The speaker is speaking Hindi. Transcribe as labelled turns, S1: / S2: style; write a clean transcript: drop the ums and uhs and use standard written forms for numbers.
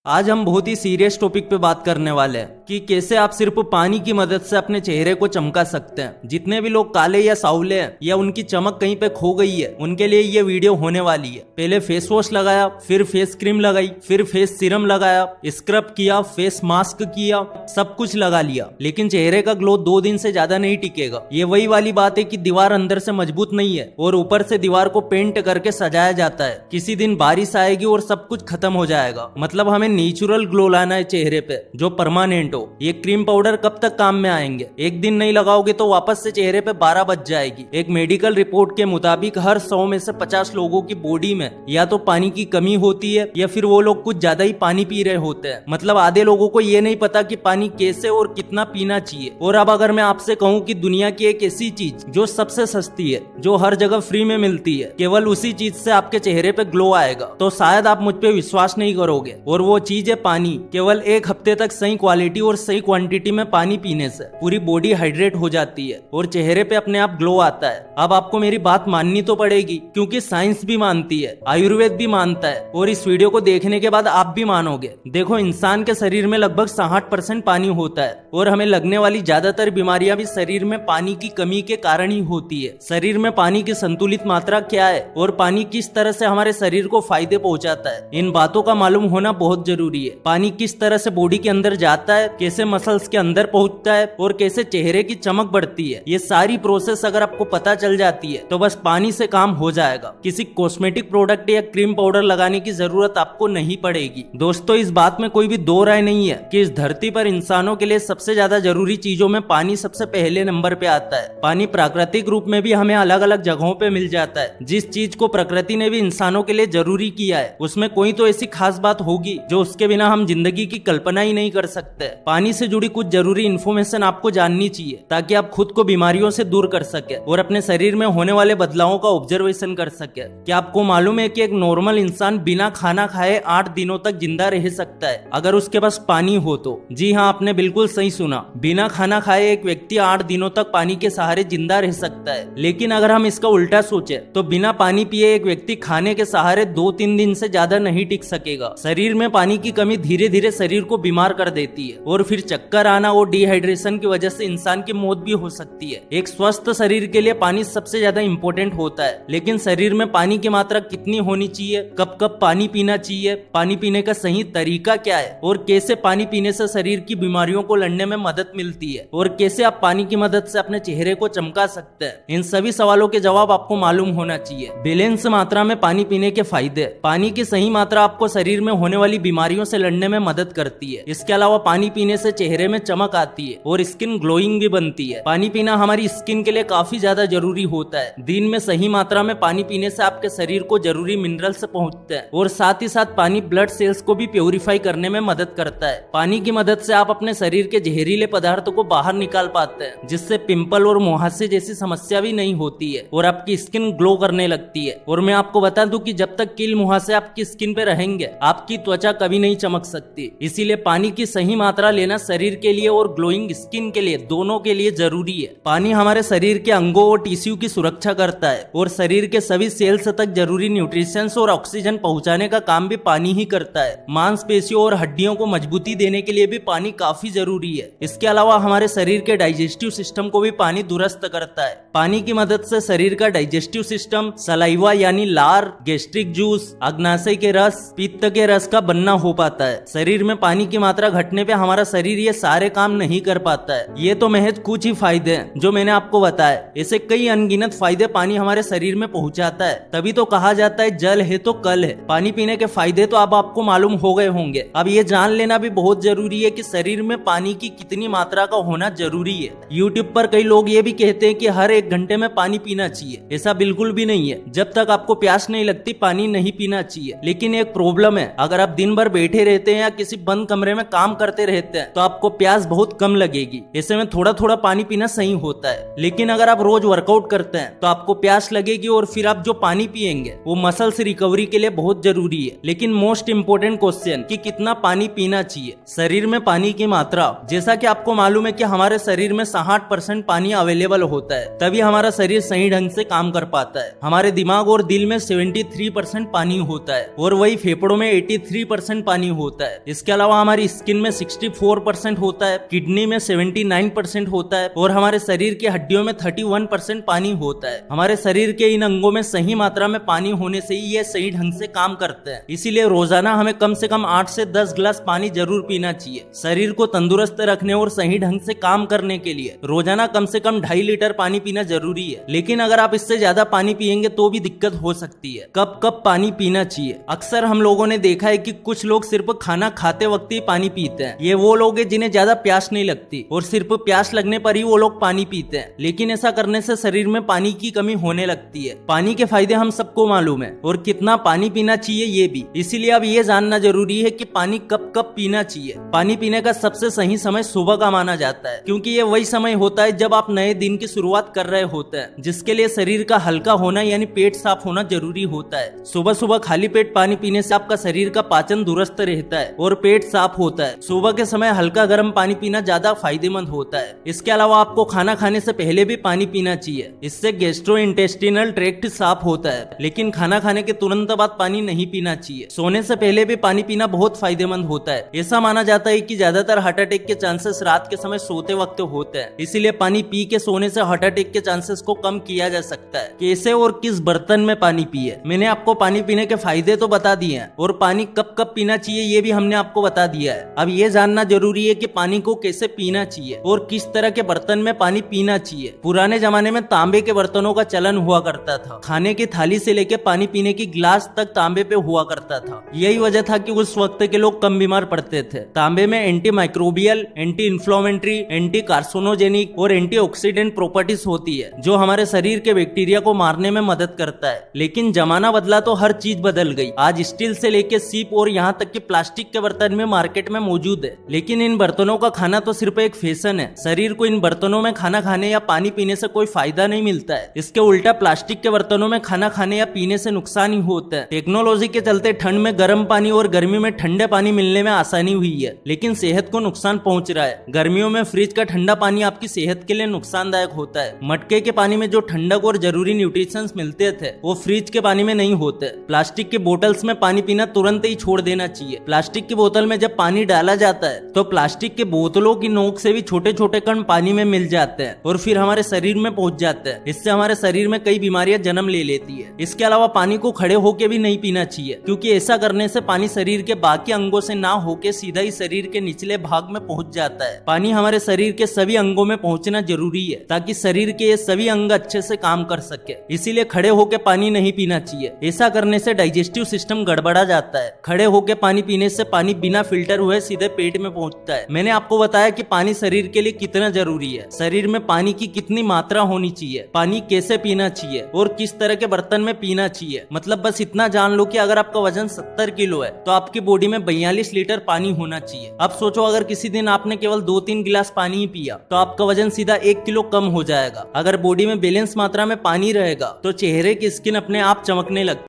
S1: आज हम बहुत ही सीरियस टॉपिक पे बात करने वाले हैं कि कैसे आप सिर्फ पानी की मदद से अपने चेहरे को चमका सकते हैं। जितने भी लोग काले या सावले हैं या उनकी चमक कहीं पे खो गई है, उनके लिए ये वीडियो होने वाली है। पहले फेस वॉश लगाया, फिर फेस क्रीम लगाई, फिर फेस सीरम लगाया, स्क्रब किया, फेस मास्क किया, सब कुछ लगा लिया, लेकिन चेहरे का ग्लो 2 दिन से ज्यादा नहीं टिकेगा। ये वही वाली बात है कि दीवार अंदर से मजबूत नहीं है और ऊपर से दीवार को पेंट करके सजाया जाता है। किसी दिन बारिश आएगी और सब कुछ खत्म हो जाएगा। मतलब हमें नेचुरल ग्लो लाना है चेहरे पे जो परमानेंट हो। ये क्रीम पाउडर कब तक काम में आएंगे? एक दिन नहीं लगाओगे तो वापस से चेहरे पे 12 बज जाएगी। एक मेडिकल रिपोर्ट के मुताबिक हर 100 में से 50 लोगों की बॉडी में या तो पानी की कमी होती है या फिर वो लोग कुछ ज्यादा ही पानी पी रहे होते हैं। मतलब आधे लोगों को ये नहीं पता कि पानी कैसे और कितना पीना चाहिए। और अब अगर मैं आपसे कहूँ कि दुनिया की एक ऐसी चीज जो सबसे सस्ती है, जो हर जगह फ्री में मिलती है, केवल उसी चीज से आपके चेहरे पे ग्लो आएगा, तो शायद आप मुझ पे विश्वास नहीं करोगे। और वो चीज है पानी। केवल 1 हफ्ते तक सही क्वालिटी और सही क्वांटिटी में पानी पीने से पूरी बॉडी हाइड्रेट हो जाती है और चेहरे पे अपने आप ग्लो आता है। अब आपको मेरी बात माननी तो पड़ेगी, क्योंकि साइंस भी मानती है, आयुर्वेद भी मानता है, और इस वीडियो को देखने के बाद आप भी मानोगे। देखो, इंसान के शरीर में लगभग 60% पानी होता है और हमें लगने वाली ज्यादातर बीमारियां भी शरीर में पानी की कमी के कारण ही होती है। शरीर में पानी की संतुलित मात्रा क्या है और पानी किस तरह से हमारे शरीर को फायदे पहुंचाता है, इन बातों का मालूम होना बहुत जरूरी है। पानी किस तरह से बॉडी के अंदर जाता है, कैसे मसल्स के अंदर पहुंचता है और कैसे चेहरे की चमक बढ़ती है, ये सारी प्रोसेस अगर आपको पता चल जाती है तो बस पानी से काम हो जाएगा। किसी कॉस्मेटिक प्रोडक्ट या क्रीम पाउडर लगाने की जरूरत आपको नहीं पड़ेगी। दोस्तों, इस बात में कोई भी दो राय नहीं है कि इस धरती पर इंसानों के लिए सबसे ज्यादा जरूरी चीजों में पानी सबसे पहले नंबर पे आता है। पानी प्राकृतिक रूप में भी हमें अलग अलग जगहों पे मिल जाता है। जिस चीज को प्रकृति ने भी इंसानों के लिए जरूरी किया है, उसमें कोई तो ऐसी खास बात होगी जो उसके बिना हम जिंदगी की कल्पना ही नहीं कर सकते। पानी से जुड़ी कुछ जरूरी इन्फॉर्मेशन आपको जाननी चाहिए ताकि आप खुद को बीमारियों से दूर कर सके और अपने शरीर में होने वाले बदलावों का ऑब्जर्वेशन कर सके। क्या आपको मालूम है कि एक नॉर्मल इंसान बिना खाना खाए 8 दिनों तक जिंदा रह सकता है अगर उसके पास पानी हो तो? जी हाँ, आपने बिल्कुल सही सुना। बिना खाना खाए एक व्यक्ति 8 दिनों तक पानी के सहारे जिंदा रह सकता है। लेकिन अगर हम इसका उल्टा सोचे तो बिना पानी पिए एक व्यक्ति खाने के सहारे 2-3 दिन से ज्यादा नहीं टिक सकेगा। शरीर में पानी की कमी धीरे धीरे शरीर को बीमार कर देती है और फिर चक्कर आना और डिहाइड्रेशन की वजह से इंसान की मौत भी हो सकती है। एक स्वस्थ शरीर के लिए पानी सबसे ज्यादा इंपॉर्टेंट होता है, लेकिन शरीर में पानी की मात्रा कितनी होनी चाहिए, कब कब पानी पीना चाहिए, पानी पीने का सही तरीका क्या है और कैसे पानी पीने से शरीर की बीमारियों को लड़ने में मदद मिलती है और कैसे आप पानी की मदद से अपने चेहरे को चमका सकते हैं, इन सभी सवालों के जवाब आपको मालूम होना चाहिए। बैलेंस मात्रा में पानी पीने के फायदे। पानी की सही मात्रा आपको शरीर में होने वाली बीमारियों से लड़ने में मदद करती है। इसके अलावा पानी पीने से चेहरे में चमक आती है और स्किन ग्लोइंग भी बनती है। पानी पीना हमारी स्किन के लिए काफी ज्यादा जरूरी होता है। दिन में सही मात्रा में पानी पीने से आपके शरीर को जरूरी मिनरल्स पहुंचते हैं और साथ ही साथ पानी ब्लड सेल्स को भी प्योरीफाई करने में मदद करता है। पानी की मदद से आप अपने शरीर के जहरीले पदार्थों को बाहर निकाल पाते हैं, जिससे पिंपल और मुहासे जैसी समस्या भी नहीं होती है और आपकी स्किन ग्लो करने लगती है। और मैं आपको बता दूं कि जब तक कील मुहासे आपकी स्किन पे रहेंगे, आपकी त्वचा कभी नहीं चमक सकती। इसीलिए पानी की सही मात्रा लेना शरीर के लिए और ग्लोइंग स्किन के लिए, दोनों के लिए जरूरी है। पानी हमारे शरीर के अंगों और टिश्यू की सुरक्षा करता है और शरीर के सभी सेल्स तक जरूरी न्यूट्रिशंस और ऑक्सीजन पहुंचाने का काम भी पानी ही करता है। मांसपेशियों और हड्डियों को मजबूती देने के लिए भी पानी काफी जरूरी है। इसके अलावा हमारे शरीर के डाइजेस्टिव सिस्टम को भी पानी दुरुस्त करता है। पानी की मदद से शरीर का डाइजेस्टिव सिस्टम सलाइवा यानी लार, गैस्ट्रिक जूस, अग्नाशय के रस, पित्त के रस का बनना हो पाता है। शरीर में पानी की मात्रा घटने पे हमारा शरीर ये सारे काम नहीं कर पाता है। ये तो महज कुछ ही फायदे हैं जो मैंने आपको बताया। ऐसे कई अनगिनत फायदे पानी हमारे शरीर में पहुंचाता है। तभी तो कहा जाता है जल है तो कल है। पानी पीने के फायदे तो अब आपको मालूम हो गए होंगे। अब ये जान लेना भी बहुत जरूरी है कि शरीर में पानी की कितनी मात्रा का होना जरूरी है। यूट्यूब पर कई लोग ये भी कहते हैं कि हर 1 घंटे में पानी पीना चाहिए। ऐसा बिल्कुल भी नहीं है। जब तक आपको प्यास नहीं लगती पानी नहीं पीना चाहिए। लेकिन एक प्रॉब्लम है, अगर आप दिन भर बैठे रहते हैं या किसी बंद कमरे में काम करते रहते हैं तो आपको प्यास बहुत कम लगेगी। ऐसे में थोड़ा थोड़ा पानी पीना सही होता है। लेकिन अगर आप रोज वर्कआउट करते हैं तो आपको प्यास लगेगी और फिर आप जो पानी पिएंगे वो मसल्स रिकवरी के लिए बहुत जरूरी है। लेकिन मोस्ट इम्पोर्टेंट क्वेश्चन कि कितना पानी पीना चाहिए। शरीर में पानी की मात्रा, जैसा कि आपको मालूम है कि हमारे शरीर में 60% पानी अवेलेबल होता है, तभी हमारा शरीर सही ढंग से काम कर पाता है। हमारे दिमाग और दिल में 73% पानी होता है और वही फेफड़ों में 83% 1% पानी होता है। इसके अलावा हमारी स्किन में 64% होता है, किडनी में 79% होता है और हमारे शरीर की हड्डियों में 31% पानी होता है। हमारे शरीर के इन अंगों में सही मात्रा में पानी होने से ही ये सही ढंग से काम करते हैं। इसीलिए रोजाना हमें कम से कम 8 से 10 गिलास पानी जरूर पीना चाहिए। शरीर को तंदुरुस्त रखने और सही ढंग से काम करने के लिए रोजाना कम से कम 2.5 लीटर पानी पीना जरूरी है। लेकिन अगर आप इससे ज्यादा पानी पियेंगे तो भी दिक्कत हो सकती है। कब कब पानी पीना चाहिए? अक्सर हम लोगों ने देखा है कि कुछ लोग सिर्फ खाना खाते वक्त ही पानी पीते हैं। ये वो लोग हैं जिन्हें ज्यादा प्यास नहीं लगती और सिर्फ प्यास लगने पर ही वो लोग पानी पीते हैं। लेकिन ऐसा करने से शरीर में पानी की कमी होने लगती है। पानी के फायदे हम सबको मालूम है और कितना पानी पीना चाहिए ये भी। इसीलिए अब ये जानना जरूरी है कि पानी कब कब पीना चाहिए। पानी पीने का सबसे सही समय सुबह का माना जाता है, क्योंकि ये वही समय होता है जब आप नए दिन की शुरुआत कर रहे होते हैं, जिसके लिए शरीर का हल्का होना यानी पेट साफ होना जरूरी होता है। सुबह सुबह खाली पेट पानी पीने से आपका शरीर का पाचन दुरुस्त रहता है और पेट साफ होता है। सुबह के समय हल्का गर्म पानी पीना ज्यादा फायदेमंद होता है। इसके अलावा आपको खाना खाने से पहले भी पानी पीना चाहिए। इससे गैस्ट्रो इंटेस्टिनल ट्रैक्ट साफ होता है। लेकिन खाना खाने के तुरंत बाद पानी नहीं पीना चाहिए। सोने से पहले भी पानी पीना बहुत फायदेमंद होता है। ऐसा माना जाता है कि ज्यादातर हार्ट अटैक के चांसेस रात के समय सोते वक्त होते हैं। इसीलिए पानी पी के सोने से हार्ट अटैक के चांसेस को कम किया जा सकता है। कैसे और किस बर्तन में पानी पिए? मैंने आपको पानी पीने के फायदे तो बता दिए हैं और पानी कब कब पीना चाहिए ये भी हमने आपको बता दिया है। अब ये जानना जरूरी है कि पानी को कैसे पीना चाहिए और किस तरह के बर्तन में पानी पीना चाहिए। पुराने जमाने में तांबे के बर्तनों का चलन हुआ करता था। खाने की थाली से लेकर पानी पीने की गिलास तक तांबे पे हुआ करता था। यही वजह था कि उस वक्त के लोग कम बीमार पड़ते थे। तांबे में anti microbial, anti inflammatory, anti carcinogenic और एंटीऑक्सीडेंट प्रॉपर्टीज होती है, जो हमारे शरीर के बैक्टीरिया को मारने में मदद करता है। लेकिन जमाना बदला तो हर चीज बदल गई। आज स्टील से लेके सीप और यहाँ तक कि प्लास्टिक के बर्तन में मार्केट में मौजूद है। लेकिन इन बर्तनों का खाना तो सिर्फ एक फैशन है। शरीर को इन बर्तनों में खाना खाने या पानी पीने से कोई फायदा नहीं मिलता है। इसके उल्टा प्लास्टिक के बर्तनों में खाना खाने या पीने से नुकसान ही होता है। टेक्नोलॉजी के चलते ठंड में गर्म पानी और गर्मी में ठंडे पानी मिलने में आसानी हुई है, लेकिन सेहत को नुकसान पहुंच रहा है। गर्मियों में फ्रिज का ठंडा पानी आपकी सेहत के लिए नुकसानदायक होता है। मटके के पानी में जो ठंडक और जरूरी न्यूट्रिशंस मिलते थे वो फ्रिज के पानी में नहीं होते। प्लास्टिक के बोतल्स में पानी पीना तुरंत ही छोड़ देना चाहिए। प्लास्टिक की बोतल में जब पानी डाला जाता है तो प्लास्टिक के बोतलों की नोक से भी छोटे छोटे कण पानी में मिल जाते हैं और फिर हमारे शरीर में पहुंच जाते हैं। इससे हमारे शरीर में कई बीमारियां जन्म ले लेती है। इसके अलावा पानी को खड़े होके भी नहीं पीना चाहिए, क्योंकि ऐसा करने से पानी शरीर के बाकी अंगों से ना होके सीधा ही शरीर के निचले भाग में पहुंच जाता है। पानी हमारे शरीर के सभी अंगों में पहुंचना जरूरी है ताकि शरीर के ये सभी अंग अच्छे से काम कर सके। इसीलिए खड़े होके पानी नहीं पीना चाहिए। ऐसा करने से डाइजेस्टिव सिस्टम गड़बड़ा जाता है। खड़े होके पानी पीने से पानी बिना फिल्टर हुए सीधे पेट में पहुंचता है। मैंने आपको बताया कि पानी शरीर के लिए कितना जरूरी है, शरीर में पानी की कितनी मात्रा होनी चाहिए, पानी कैसे पीना चाहिए और किस तरह के बर्तन में पीना चाहिए। मतलब बस इतना जान लो कि अगर आपका वजन 70 किलो है तो आपकी बॉडी में 42 लीटर पानी होना चाहिए। अब सोचो अगर किसी दिन आपने केवल 2-3 गिलास पानी ही पिया तो आपका वजन सीधा 1 किलो कम हो जाएगा। अगर बॉडी में बैलेंस मात्रा में पानी रहेगा तो चेहरे की स्किन अपने आप चमकने लगती है।